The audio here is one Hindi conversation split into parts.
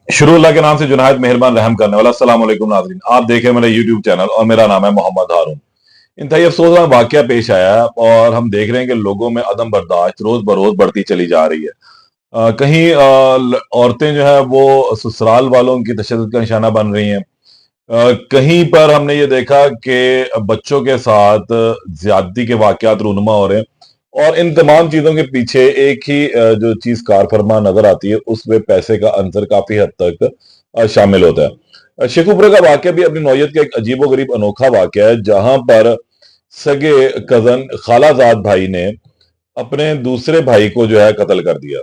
शुरू अल्लाह के नाम से जुनायद मेहरबान रहम करने वाला। अस्सलाम वालेकुम नाज़रीन, आप देख रहे हैं मेरा यूट्यूब चैनल और मेरा नाम है मोहम्मद हारून। इंतहाई अफसोसनाक वाकया पेश आया है और हम देख रहे हैं कि लोगों में अदम बर्दाश्त रोज बरोज बढ़ती चली जा रही है। कहीं औरतें जो है वो ससुराल वालों की तशद्दुद का निशाना बन रही हैं। कहीं पर हमने ये देखा कि बच्चों के साथ ज्यादती के वाकयात रूनुमा हो रहे हैं और इन तमाम चीजों के पीछे एक ही जो चीज कार फरमा नजर आती है उसमें पैसे का अंतर काफी हद तक शामिल होता है। शेखुपुरा का वाकया भी अपनी नौयत का एक अजीबो गरीब अनोखा वाकया है, जहां पर सगे कजन खालाजाद भाई ने अपने दूसरे भाई को जो है कत्ल कर दिया।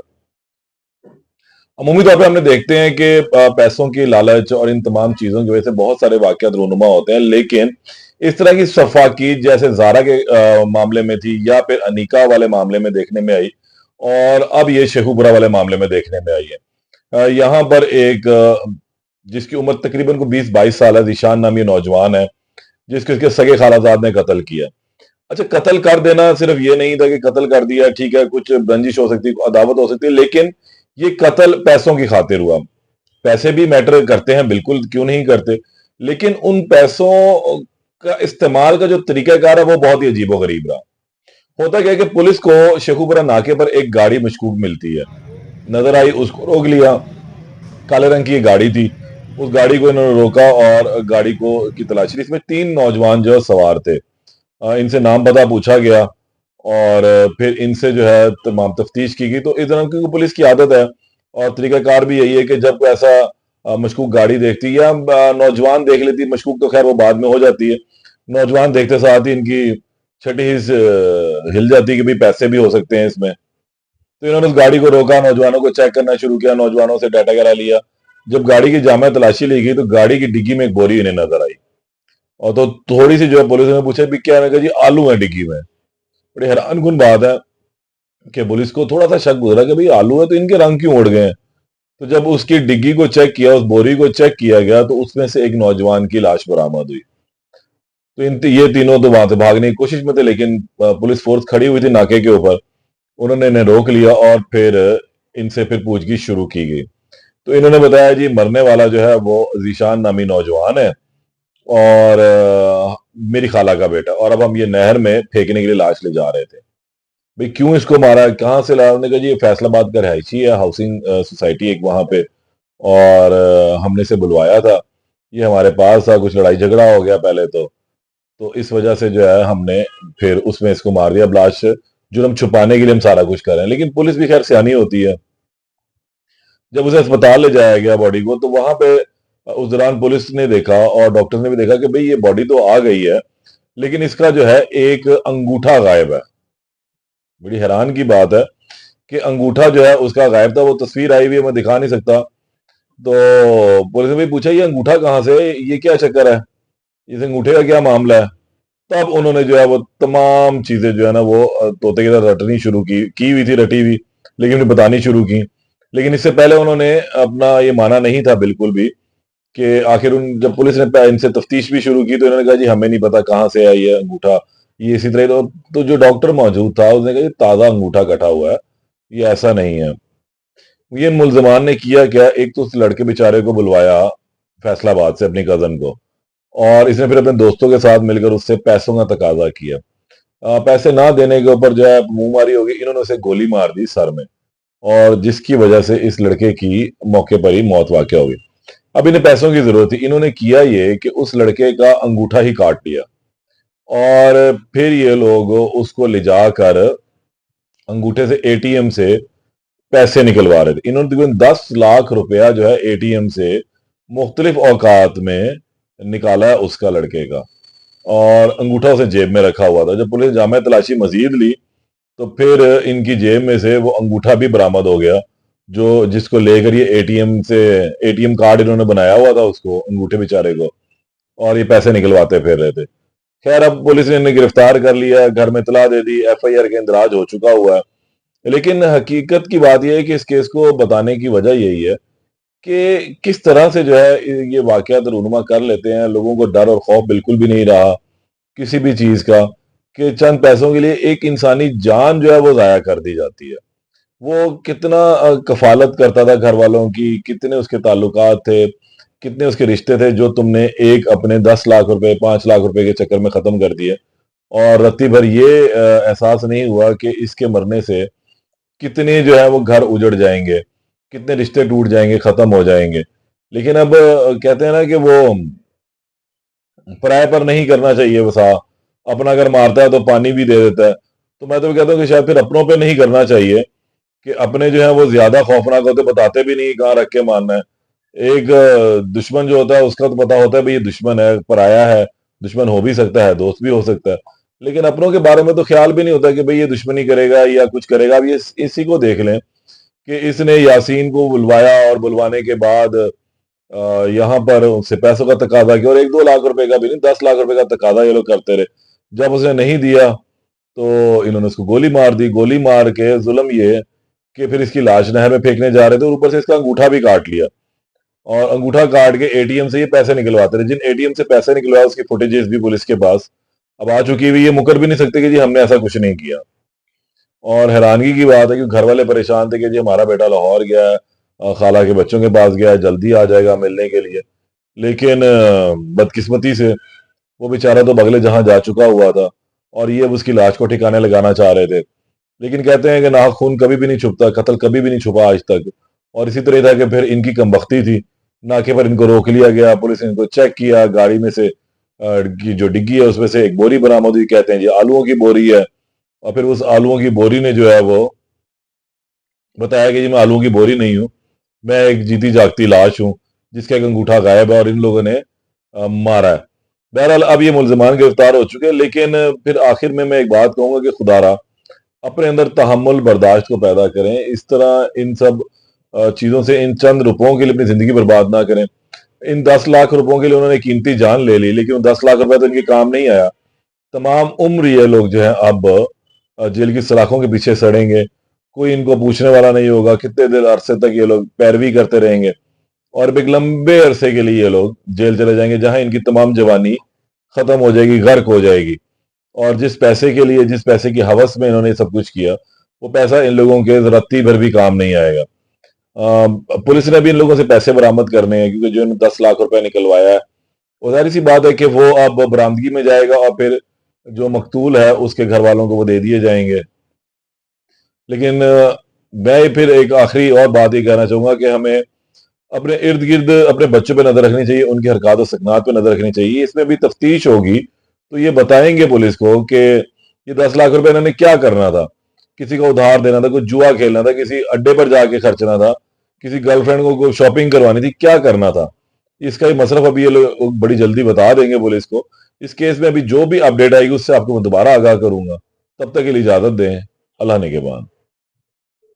अमूमी तौर पे हमने देखते हैं कि पैसों की लालच और इन तमाम चीजों की वजह से बहुत सारे वाकयात रूनुमा होते हैं, लेकिन इस तरह की सफाकी जैसे जारा के मामले में थी या फिर अनीका वाले मामले में देखने में आई और अब ये शेखुपुरा वाले मामले में देखने में आई है। यहाँ पर एक जिसकी उम्र तकरीबन को 20-22 साल है, ज़ीशान नामी नौजवान है, जिसको इसके सगे खालाजाद ने कत्ल किया। अच्छा, कत्ल कर देना सिर्फ ये नहीं था कि कत्ल कर दिया, ठीक है, कुछ रंजिश हो सकती है, अदावत हो सकती है, लेकिन ये कत्ल पैसों की खातिर हुआ। पैसे भी मैटर करते हैं, बिल्कुल क्यों नहीं करते, लेकिन उन पैसों का इस्तेमाल का जो तरीकाकार है वो बहुत ही अजीबो-गरीब रहा। होता क्या है कि पुलिस को शेखुपुरा नाके पर एक गाड़ी मशकूक मिलती है, नजर आई, उसको रोक लिया। काले रंग की एक गाड़ी थी, उस गाड़ी को इन्होंने रोका और गाड़ी को की तलाशी ली। इसमें 3 नौजवान जो सवार थे। इनसे नाम पता पूछा गया और फिर इनसे जो है तमाम तफ्तीश की गई। तो इस दौरान क्योंकि पुलिस की आदत है और तरीकाकार भी यही है कि जब कोई ऐसा मशकूक गाड़ी देखती है या नौजवान देख लेती है, मशकूक तो खैर वो बाद में हो जाती है, नौजवान देखते साथ ही इनकी छठी हिस्स हिल जाती है कि भाई पैसे भी हो सकते हैं इसमें। तो इन्होंने उस गाड़ी को रोका, नौजवानों को चेक करना शुरू किया, नौजवानों से डाटा करा लिया। जब गाड़ी की जामा तलाशी ली गई तो गाड़ी की डिग्गी में एक बोरी इन्हें नजर आई और तो थोड़ी सी जो है पुलिस ने पूछा भी क्या है, मैंने कहा जी आलू है डिग्गी में। बड़ी हैरान कुन बात है कि पुलिस को थोड़ा सा शक गुजरा कि भाई आलू है तो इनके रंग क्यों उड़ गए हैं। तो जब उसकी डिग्गी को चेक किया, उस बोरी को चेक किया गया तो उसमें से एक नौजवान की लाश बरामद हुई। तो ये तीनों तो वहां से भागने की कोशिश में थे, लेकिन पुलिस फोर्स खड़ी हुई थी नाके के ऊपर, उन्होंने इन्हें रोक लिया और फिर इनसे फिर पूछगिछ शुरू की गई। तो इन्होंने बताया जी मरने वाला जो है वो ज़ीशान नामी नौजवान है और मेरी खाला का बेटा, और अब हम ये नहर में फेंकने के लिए लाश ले जा रहे थे। भाई क्यों इसको मारा है, कहाँ से लाया? उन्होंने कहा जी ये फैसलाबाद का रहायशी है, हाउसिंग सोसाइटी एक वहां पे, और हमने इसे बुलवाया था, ये हमारे पास था, कुछ लड़ाई झगड़ा हो गया पहले तो इस वजह से जो है हमने फिर उसमें इसको मार दिया। अब लाश जुर्म छुपाने के लिए हम सारा कुछ कर रहे हैं, लेकिन पुलिस भी खैर सियानी होती है। जब उसे अस्पताल ले जाया गया बॉडी को, तो वहां पे उस दौरान पुलिस ने देखा और डॉक्टर ने भी देखा कि भाई ये बॉडी तो आ गई है, लेकिन इसका जो है एक अंगूठा गायब है। बड़ी हैरान की बात है कि अंगूठा जो है उसका गायब था, वो तस्वीर आई हुई है, मैं दिखा नहीं सकता। तो पुलिस ने भी पूछा ये अंगूठा कहाँ से है, ये क्या चक्कर है, इस अंगूठे का क्या मामला है। तब उन्होंने जो है वो तमाम चीजें जो है ना वो तोते की तरह रटनी शुरू की हुई थी, रटी हुई, लेकिन उन्हें बतानी शुरू की। लेकिन इससे पहले उन्होंने अपना ये माना नहीं था बिल्कुल भी कि आखिर उन जब पुलिस ने इनसे तफ्तीश भी शुरू की तो इन्होंने कहा जी हमें नहीं पता कहाँ से है ये अंगूठा, ये इसी तरह। तो जो डॉक्टर मौजूद था उसने कहा ये ताज़ा अंगूठा कटा हुआ है, ये ऐसा नहीं है। ये मुल्जमान ने किया क्या, एक तो उस लड़के बेचारे को बुलवाया फैसलाबाद से, अपनी कजन को, और इसने फिर अपने दोस्तों के साथ मिलकर उससे पैसों का तकाजा किया। पैसे ना देने के ऊपर जो है मुंहमारी हो गई, इन्होंने उसे गोली मार दी सर में, और जिसकी वजह से इस लड़के की मौके पर ही मौत वाक़या हो गई। अब इन्हें पैसों की जरूरत थी, इन्होंने किया ये कि उस लड़के का अंगूठा ही काट लिया और फिर ये लोग उसको ले जाकर अंगूठे से एटीएम से पैसे निकलवा रहे थे। इन्होंने तकरीबन 10 लाख रुपया जो है एटीएम से मुख्तलिफ औकात में निकाला है उसका, लड़के का, और अंगूठा उसे जेब में रखा हुआ था। जब पुलिस ने जामे तलाशी मजीद ली तो फिर इनकी जेब में से वो अंगूठा भी बरामद हो गया, जो जिसको लेकर ये एटीएम कार्ड इन्होंने बनाया हुआ था उसको, अंगूठे बेचारे को, और ये पैसे निकलवाते फिर रहे थे। खैर अब पुलिस ने इन्हें गिरफ्तार कर लिया, घर में इतला दे दी, एफआईआर के इंदराज हो चुका हुआ है। लेकिन हकीकत की बात यह है कि इस केस को बताने की वजह यही है कि किस तरह से जो है ये वाकयात रूनुमा कर लेते हैं, लोगों को डर और खौफ बिल्कुल भी नहीं रहा किसी भी चीज का, कि चंद पैसों के लिए एक इंसानी जान जो है वो जाया कर दी जाती है। वो कितना कफ़ालत करता था घर वालों की, कितने उसके ताल्लुकात थे, कितने उसके रिश्ते थे जो तुमने एक अपने 10 लाख रुपए, 5 लाख रुपए के चक्कर में ख़त्म कर दिए। और रत्ती भर ये एहसास नहीं हुआ कि इसके मरने से कितने जो है वो घर उजड़ जाएँगे, कितने रिश्ते टूट जाएँगे, ख़त्म हो जाएँगे। लेकिन अब कहते हैं ना कि वो पराये पर नहीं करना चाहिए वसा, अपना अगर मारता है तो पानी भी दे देता है। तो मैं तो कहता हूँ कि शायद फिर अपनों पे नहीं करना चाहिए कि अपने जो है वो ज़्यादा खौफ़नाक होते, बताते भी नहीं कहाँ रख के मारना है। एक दुश्मन जो होता है उसका तो पता होता है भई ये दुश्मन है, पराया है, दुश्मन हो भी सकता है, दोस्त भी हो सकता है। लेकिन अपनों के बारे में तो ख़्याल भी नहीं होता कि भई ये दुश्मनी करेगा या कुछ करेगा। अब ये इसी को देख लें कि इसने यासीन को बुलवाया और बुलवाने के बाद यहाँ पर उससे पैसों का तकाज़ा किया और 1-2 लाख रुपए का भी नहीं, 10 लाख रुपए का तकाज़ा ये लोग करते रहे। जब उसने नहीं दिया, तो इन्होंने उसको गोली मार दी। गोली मार के ज़ुल्म ये कि फिर इसकी लाश नहर में फेंकने जा रहे थे और ऊपर से इसका अंगूठा भी काट लिया। और अंगूठा काट के एटीएम से ये पैसे निकलवाते रहे। जिन एटीएम से पैसे निकलवाए उसकी फुटेजेस भी पुलिस के पास अब आ चुकी हुई, ये मुकर भी नहीं सकते कि जी हमने ऐसा कुछ नहीं किया। और हैरानगी की बात है कि घर वाले परेशान थे कि जी हमारा बेटा लाहौर गया है, खाला के बच्चों के पास गया है, जल्दी आ जाएगा मिलने के लिए। लेकिन बदकिस्मती से वो बेचारा तो बगले जहां जा चुका हुआ था और ये अब उसकी लाश को ठिकाने लगाना चाह रहे थे। लेकिन कहते हैं कि नाक खून कभी भी नहीं छुपता, कत्ल कभी भी नहीं छुपा आज तक। और इसी तरह था कि फिर इनकी कमबख्ती थी, नाके पर इनको रोक लिया गया, पुलिस ने इनको चेक किया, गाड़ी में से की जो डिग्गी है उसमें से एक बोरी बरामद हुई, कहते हैं जी आलूओं की बोरी है। और फिर उस आलूओं की बोरी ने जो है वो बताया कि जी मैं आलूओं की बोरी नहीं हूँ, मैं एक जीती जागती लाश हूँ जिसका एक अंगूठा गायब है और इन लोगों ने मारा है। बहरहाल अब ये मुल्जिमान गिरफ्तार हो चुके हैं, लेकिन फिर आखिर में मैं एक बात कहूंगा कि खुदारा अपने अंदर तहम्मुल बर्दाश्त को पैदा करें। इस तरह इन सब चीज़ों से इन चंद रुपयों के लिए अपनी ज़िंदगी बर्बाद ना करें। इन 10 लाख रुपयों के लिए उन्होंने कीमती जान ले ली, लेकिन 10 लाख रुपए तो इनके काम नहीं आया। तमाम उम्र ये लोग जो हैं अब जेल की सलाखों के पीछे सड़ेंगे। कोई इनको पूछने वाला नहीं होगा, कितने देर अरसे तक ये लोग पैरवी करते रहेंगे और अब एक लंबे अरसे के लिए ये लोग जेल चले जाएंगे, जहां इनकी तमाम जवानी खत्म हो जाएगी, गर्क हो जाएगी। और जिस पैसे के लिए, जिस पैसे की हवस में इन्होंने सब कुछ किया, वो पैसा इन लोगों के रत्ती भर भी काम नहीं आएगा। पुलिस ने भी इन लोगों से पैसे बरामद करने हैं, क्योंकि जो इन्होंने 10 लाख रुपए निकलवाया है, वो जाहिर सी बात है कि वो अब बरामदगी में जाएगा और फिर जो मकतूल है उसके घर वालों को वो दे दिए जाएंगे। लेकिन मैं फिर एक आखिरी और बात ये कहना चाहूंगा कि हमें अपने इर्द गिर्द अपने बच्चों पे नजर रखनी चाहिए, उनकी हरकत और सकनात पे नजर रखनी चाहिए। इसमें भी तफ्तीश होगी तो ये बताएंगे पुलिस को कि ये 10 लाख रुपए इन्होंने क्या करना था। किसी को उधार देना था, कुछ जुआ खेलना था, किसी अड्डे पर जाके खर्चना था, किसी गर्लफ्रेंड को शॉपिंग करवानी थी, क्या करना था। इसका ही मसरफ अभी ये लोग बड़ी जल्दी बता देंगे पुलिस को। इस केस में अभी जो भी अपडेट आएगी उससे आपको मैं दोबारा आगाह करूंगा। तब तक के लिए इजाजत दें। अल्लाह ने के बाद।